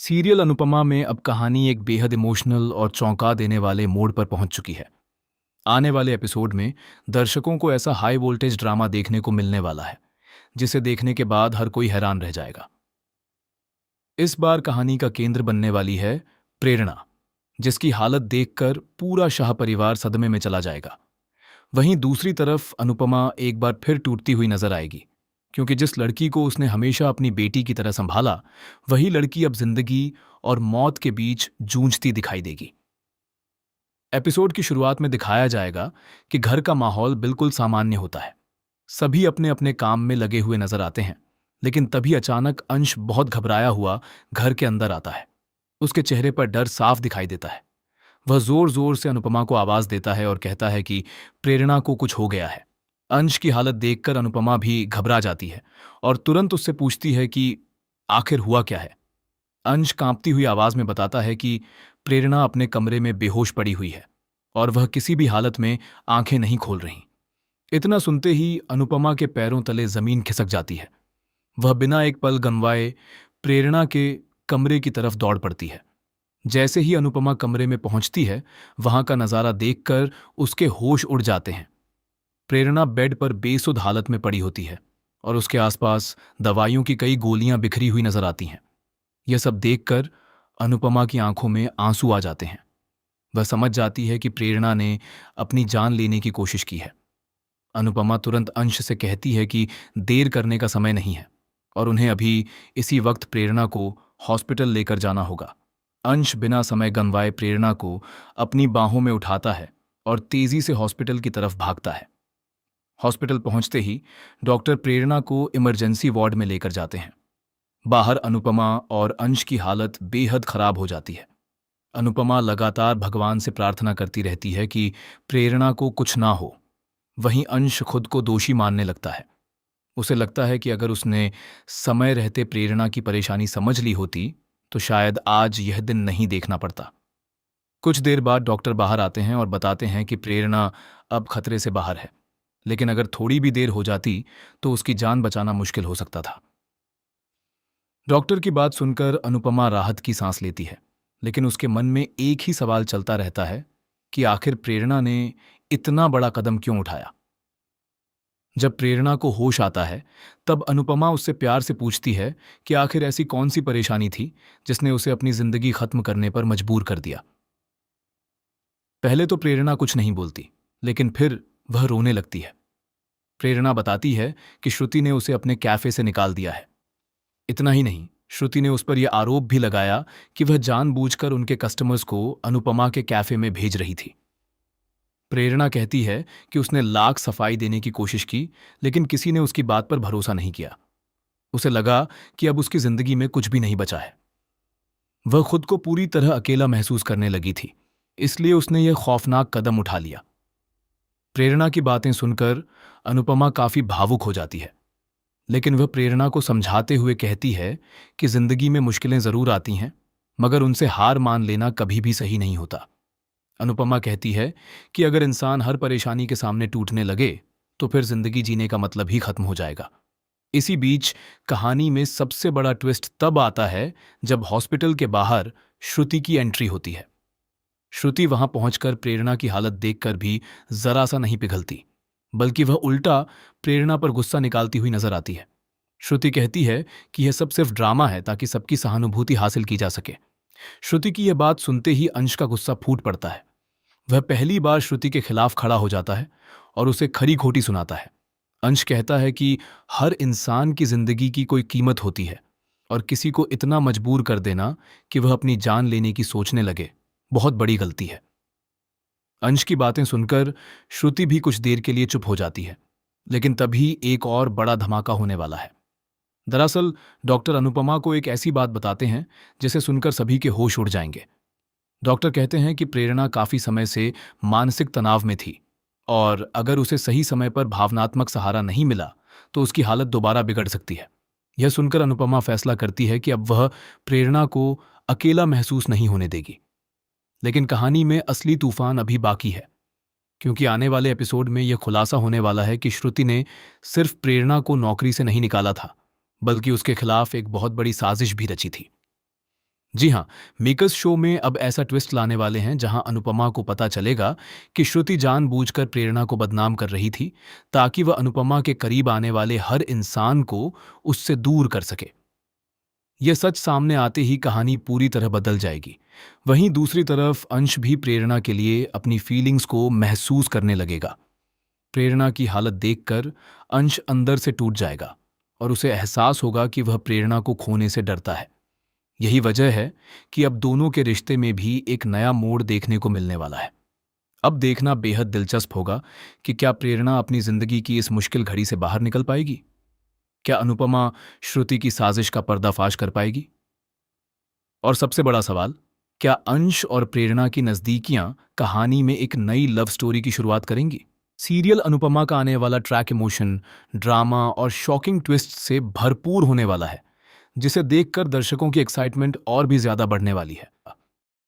Serial Anupama में अब कहानी एक बेहद इमोशनल और चौंका देने वाले मोड़ पर पहुंच चुकी है। आने वाले एपिसोड में दर्शकों को ऐसा हाई वोल्टेज ड्रामा देखने को मिलने वाला है जिसे देखने के बाद हर कोई हैरान रह जाएगा। इस बार कहानी का केंद्र बनने वाली है प्रेरणा, जिसकी हालत देखकर पूरा शाह परिवार सदमे में चला जाएगा। वहीं दूसरी तरफ अनुपमा एक बार फिर टूटती हुई नजर आएगी, क्योंकि जिस लड़की को उसने हमेशा अपनी बेटी की तरह संभाला, वही लड़की अब जिंदगी और मौत के बीच जूझती दिखाई देगी। एपिसोड की शुरुआत में दिखाया जाएगा कि घर का माहौल बिल्कुल सामान्य होता है। सभी अपने अपने काम में लगे हुए नजर आते हैं, लेकिन तभी अचानक अंश बहुत घबराया हुआ घर के अंदर आता है। उसके चेहरे पर डर साफ दिखाई देता है। वह जोर जोर से अनुपमा को आवाज देता है और कहता है कि प्रेरणा को कुछ हो गया है। अंश की हालत देखकर अनुपमा भी घबरा जाती है और तुरंत उससे पूछती है कि आखिर हुआ क्या है। अंश कांपती हुई आवाज में बताता है कि प्रेरणा अपने कमरे में बेहोश पड़ी हुई है और वह किसी भी हालत में आंखें नहीं खोल रही। इतना सुनते ही अनुपमा के पैरों तले जमीन खिसक जाती है। वह बिना एक पल गंवाए प्रेरणा के कमरे की तरफ दौड़ पड़ती है। जैसे ही अनुपमा कमरे में पहुंचती है, वहां का नजारा देखकर उसके होश उड़ जाते हैं। प्रेरणा बेड पर बेसुध हालत में पड़ी होती है और उसके आसपास दवाइयों की कई गोलियां बिखरी हुई नजर आती हैं। यह सब देखकर अनुपमा की आंखों में आंसू आ जाते हैं। वह समझ जाती है कि प्रेरणा ने अपनी जान लेने की कोशिश की है। अनुपमा तुरंत अंश से कहती है कि देर करने का समय नहीं है और उन्हें अभी इसी वक्त प्रेरणा को हॉस्पिटल लेकर जाना होगा। अंश बिना समय गंवाए प्रेरणा को अपनी बाहों में उठाता है और तेजी से हॉस्पिटल की तरफ भागता है। हॉस्पिटल पहुंचते ही डॉक्टर प्रेरणा को इमरजेंसी वार्ड में लेकर जाते हैं। बाहर अनुपमा और अंश की हालत बेहद खराब हो जाती है। अनुपमा लगातार भगवान से प्रार्थना करती रहती है कि प्रेरणा को कुछ ना हो। वहीं अंश खुद को दोषी मानने लगता है। उसे लगता है कि अगर उसने समय रहते प्रेरणा की परेशानी समझ ली होती तो शायद आज यह दिन नहीं देखना पड़ता। कुछ देर बाद डॉक्टर बाहर आते हैं और बताते हैं कि प्रेरणा अब खतरे से बाहर है, लेकिन अगर थोड़ी भी देर हो जाती तो उसकी जान बचाना मुश्किल हो सकता था। डॉक्टर की बात सुनकर अनुपमा राहत की सांस लेती है, लेकिन उसके मन में एक ही सवाल चलता रहता है कि आखिर प्रेरणा ने इतना बड़ा कदम क्यों उठाया। जब प्रेरणा को होश आता है, तब अनुपमा उससे प्यार से पूछती है कि आखिर ऐसी कौन सी परेशानी थी जिसने उसे अपनी जिंदगी खत्म करने पर मजबूर कर दिया। पहले तो प्रेरणा कुछ नहीं बोलती, लेकिन फिर वह रोने लगती है। प्रेरणा बताती है कि श्रुति ने उसे अपने कैफे से निकाल दिया है। इतना ही नहीं, श्रुति ने उस पर यह आरोप भी लगाया कि वह जानबूझकर उनके कस्टमर्स को अनुपमा के कैफे में भेज रही थी। प्रेरणा कहती है कि उसने लाख सफाई देने की कोशिश की, लेकिन किसी ने उसकी बात पर भरोसा नहीं किया। उसे लगा कि अब उसकी जिंदगी में कुछ भी नहीं बचा है। वह खुद को पूरी तरह अकेला महसूस करने लगी थी, इसलिए उसने यह खौफनाक कदम उठा लिया। प्रेरणा की बातें सुनकर अनुपमा काफी भावुक हो जाती है, लेकिन वह प्रेरणा को समझाते हुए कहती है कि जिंदगी में मुश्किलें जरूर आती हैं, मगर उनसे हार मान लेना कभी भी सही नहीं होता। अनुपमा कहती है कि अगर इंसान हर परेशानी के सामने टूटने लगे तो फिर जिंदगी जीने का मतलब ही खत्म हो जाएगा। इसी बीच कहानी में सबसे बड़ा ट्विस्ट तब आता है जब हॉस्पिटल के बाहर श्रुति की एंट्री होती है। श्रुति वहां पहुंचकर प्रेरणा की हालत देखकर भी जरा सा नहीं पिघलती, बल्कि वह उल्टा प्रेरणा पर गुस्सा निकालती हुई नजर आती है। श्रुति कहती है कि यह सब सिर्फ ड्रामा है ताकि सबकी सहानुभूति हासिल की जा सके। श्रुति की यह बात सुनते ही अंश का गुस्सा फूट पड़ता है। वह पहली बार श्रुति के खिलाफ खड़ा हो जाता है और उसे खरी खोटी सुनाता है। अंश कहता है कि हर इंसान की जिंदगी की कोई कीमत होती है और किसी को इतना मजबूर कर देना कि वह अपनी जान लेने की सोचने लगे, बहुत बड़ी गलती है। अंश की बातें सुनकर श्रुति भी कुछ देर के लिए चुप हो जाती है, लेकिन तभी एक और बड़ा धमाका होने वाला है। दरअसल डॉक्टर अनुपमा को एक ऐसी बात बताते हैं जिसे सुनकर सभी के होश उड़ जाएंगे। डॉक्टर कहते हैं कि प्रेरणा काफी समय से मानसिक तनाव में थी और अगर उसे सही समय पर भावनात्मक सहारा नहीं मिला तो उसकी हालत दोबारा बिगड़ सकती है। यह सुनकर अनुपमा फैसला करती है कि अब वह प्रेरणा को अकेला महसूस नहीं होने देगी। लेकिन कहानी में असली तूफान अभी बाकी है, क्योंकि आने वाले एपिसोड में यह खुलासा होने वाला है कि श्रुति ने सिर्फ प्रेरणा को नौकरी से नहीं निकाला था, बल्कि उसके खिलाफ एक बहुत बड़ी साजिश भी रची थी। जी हाँ, मेकर्स शो में अब ऐसा ट्विस्ट लाने वाले हैं जहां अनुपमा को पता चलेगा कि श्रुति जानबूझकर प्रेरणा को बदनाम कर रही थी ताकि वह अनुपमा के करीब आने वाले हर इंसान को उससे दूर कर सके। यह सच सामने आते ही कहानी पूरी तरह बदल जाएगी। वहीं दूसरी तरफ अंश भी प्रेरणा के लिए अपनी फीलिंग्स को महसूस करने लगेगा। प्रेरणा की हालत देखकर अंश अंदर से टूट जाएगा और उसे एहसास होगा कि वह प्रेरणा को खोने से डरता है। यही वजह है कि अब दोनों के रिश्ते में भी एक नया मोड़ देखने को मिलने वाला है। अब देखना बेहद दिलचस्प होगा कि क्या प्रेरणा अपनी जिंदगी की इस मुश्किल घड़ी से बाहर निकल पाएगी। क्या अनुपमा श्रुति की साजिश का पर्दाफाश कर पाएगी? और सबसे बड़ा सवाल, क्या अंश और प्रेरणा की नजदीकियां कहानी में एक नई लव स्टोरी की शुरुआत करेंगी? सीरियल अनुपमा का आने वाला ट्रैक इमोशन, ड्रामा और शॉकिंग ट्विस्ट से भरपूर होने वाला है, जिसे देखकर दर्शकों की एक्साइटमेंट और भी ज्यादा बढ़ने वाली है।